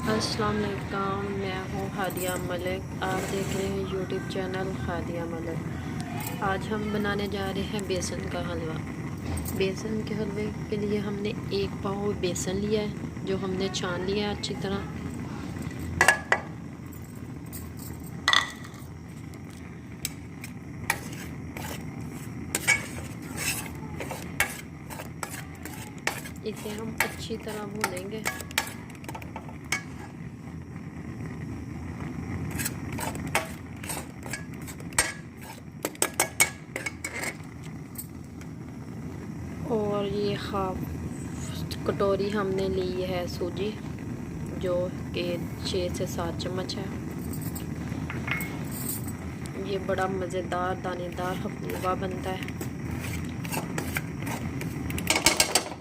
अस्सलाम वालेकुम, मैं हूँ हादिया मलिक। आप देख रहे हैं यूट्यूब चैनल हादिया मलिक। आज हम बनाने जा रहे हैं बेसन का हलवा। बेसन के हलवे के लिए हमने 1 पाव बेसन लिया है, जो हमने छान लिया है अच्छी तरह। इसे हम अच्छी तरह भूनेंगे। और ये हाफ कटोरी हमने ली है सूजी, जो कि 6 से 7 चम्मच है। ये बड़ा मज़ेदार दानेदार हलवा बनता है।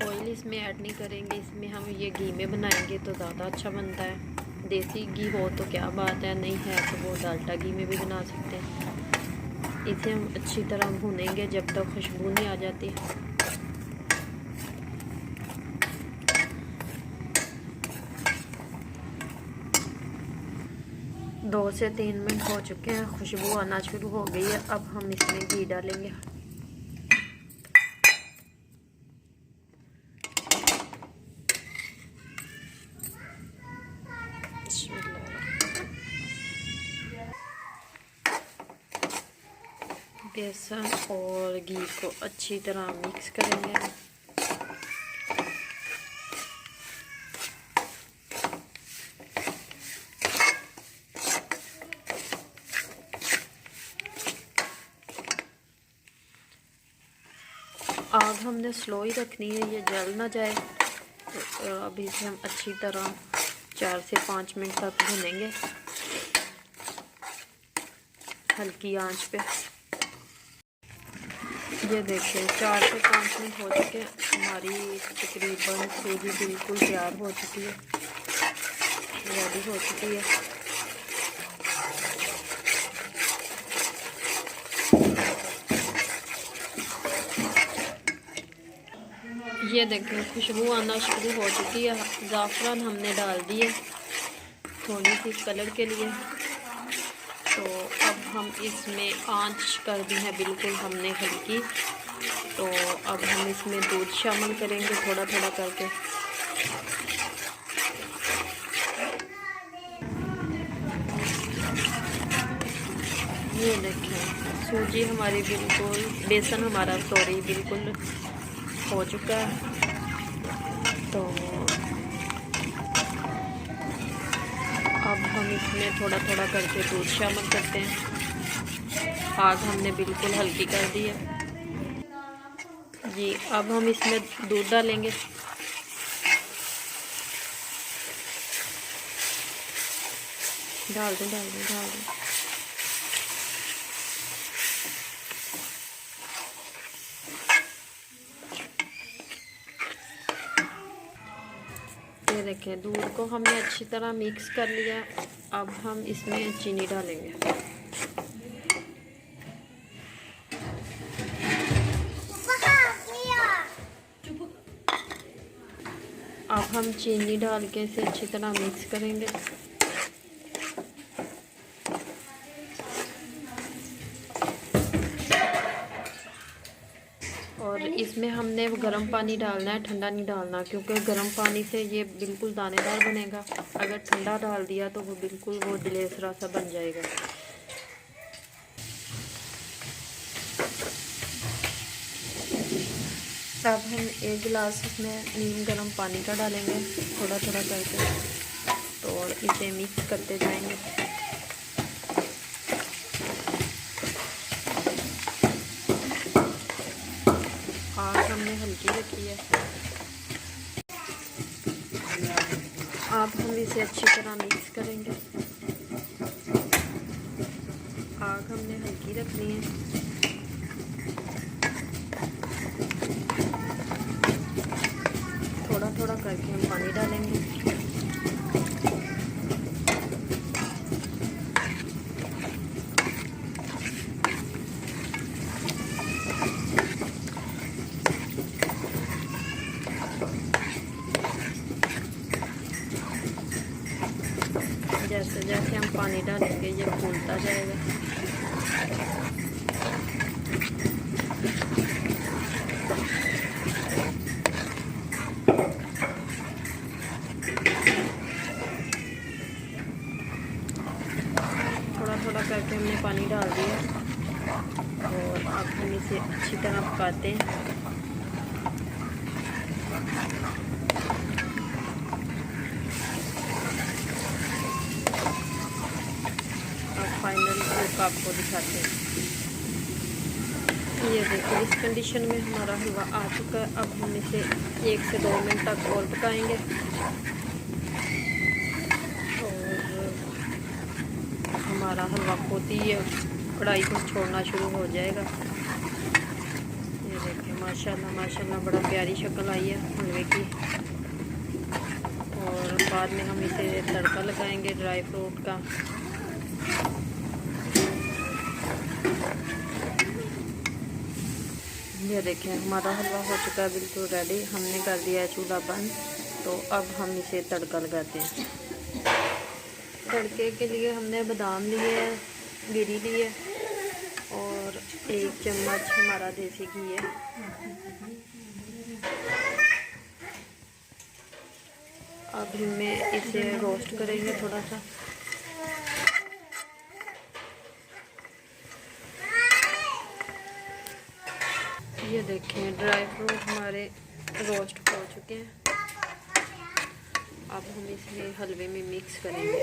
ऑयल इसमें ऐड नहीं करेंगे, इसमें हम ये घी में बनाएंगे तो ज़्यादा अच्छा बनता है। देसी घी हो तो क्या बात है, नहीं है तो वो डाल्डा घी में भी बना सकते हैं। इसे हम अच्छी तरह भूनेंगे जब तक खुशबू नहीं आ जाती। 2 से 3 मिनट हो चुके हैं, खुशबू आना शुरू हो गई है। अब हम इसमें घी डालेंगे। बेसन और घी को अच्छी तरह मिक्स करेंगे। आग हमने स्लो ही रखनी है, ये जल ना जाए। तो अभी इसे हम अच्छी तरह 4 से 5 मिनट तक भूनेंगे हल्की आंच पे। ये देखिए 4 से 5 मिनट हो चुके हैं, हमारी तकरीबन सूजी बिल्कुल तैयार हो चुकी है, रेडी हो चुकी है। ये देखें खुशबू आना शुरू हो चुकी है। ज़ाफ़रान हमने डाल दिए थोड़ी सी कलर के लिए। तो अब हम इसमें आंच कर दी है बिल्कुल हमने हल्की। तो अब हम इसमें दूध शामिल करेंगे थोड़ा थोड़ा करके। ये देखें सूजी हमारी बिल्कुल, बेसन हमारा सॉरी बिल्कुल हो चुका है। तो अब हम इसमें थोड़ा थोड़ा करके दूध शामिल करते हैं। आग हमने बिल्कुल हल्की कर दी है जी। अब हम इसमें दूध डालेंगे। डाल दें डाल दें डाल दें। ये देखें दूध को हमने अच्छी तरह मिक्स कर लिया। अब हम इसमें चीनी डालेंगे। अब हम चीनी डाल के इसे अच्छी तरह मिक्स करेंगे। और इसमें हमने गर्म पानी डालना है, ठंडा नहीं डालना, क्योंकि गर्म पानी से ये बिल्कुल दानेदार बनेगा। अगर ठंडा डाल दिया तो वो बिल्कुल वो दिलेसरा सा बन जाएगा। अब हम 1 गिलास इसमें नीम गर्म पानी का डालेंगे थोड़ा थोड़ा करके। तो और इसे मिक्स करते जाएंगे। आग हमने हल्की रखी है। अब हम इसे अच्छी तरह मिक्स करेंगे। आग हमने हल्की रखनी है। थोड़ा थोड़ा करके हम पानी डालेंगे। जैसे जैसे हम पानी डालेंगे ये फूलता जाएगा। थोड़ा थोड़ा करके हमने पानी डाल दिया और अब हम इसे अच्छी तरह पकाते हैं। फाइनल लुक आपको दिखाते हैं। ये देखिए इस कंडीशन में हमारा हलवा आ चुका है। अब हम इसे 1 से 2 मिनट तक और पकाएंगे और हमारा हलवा खुद ही कढ़ाई को छोड़ना शुरू हो जाएगा। ये देखिए माशाल्लाह माशाल्लाह बड़ा प्यारी शक्ल आई है हलवे की। और बाद में हम इसे तड़का लगाएंगे ड्राई फ्रूट का। ये देखें हमारा हलवा हो चुका है बिल्कुल रेडी। हमने कर दिया है चूल्हा बंद। तो अब हम इसे तड़का लगाते हैं। तड़के के लिए हमने बादाम लिए है, गिरी लिए और 1 चम्मच हमारा देसी घी है। अब हमें इसे रोस्ट करेंगे थोड़ा सा। ये देखें ड्राई फ्रूट हमारे रोस्ट हो चुके हैं। अब हम इसे हलवे में मिक्स करेंगे।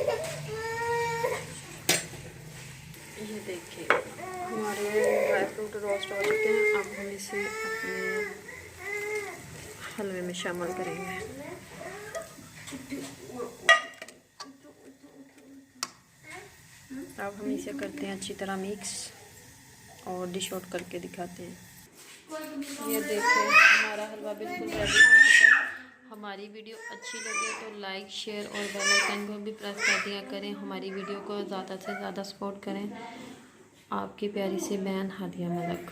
ये देखिए हमारे ड्राई फ्रूट रोस्ट हो चुके हैं। अब हम इसे अपने हलवे में शामिल करेंगे। अब हम इसे करते हैं अच्छी तरह मिक्स और डिश आउट करके दिखाते हैं। ये देखें हमारा हलवा बिल्कुल रेडी हो चुका है। हमारी वीडियो अच्छी लगे तो लाइक शेयर और बेल आइकन को भी प्रेस कर दिया करें। हमारी वीडियो को ज़्यादा से ज़्यादा सपोर्ट करें। आपकी प्यारी सी बहन हादिया मलक।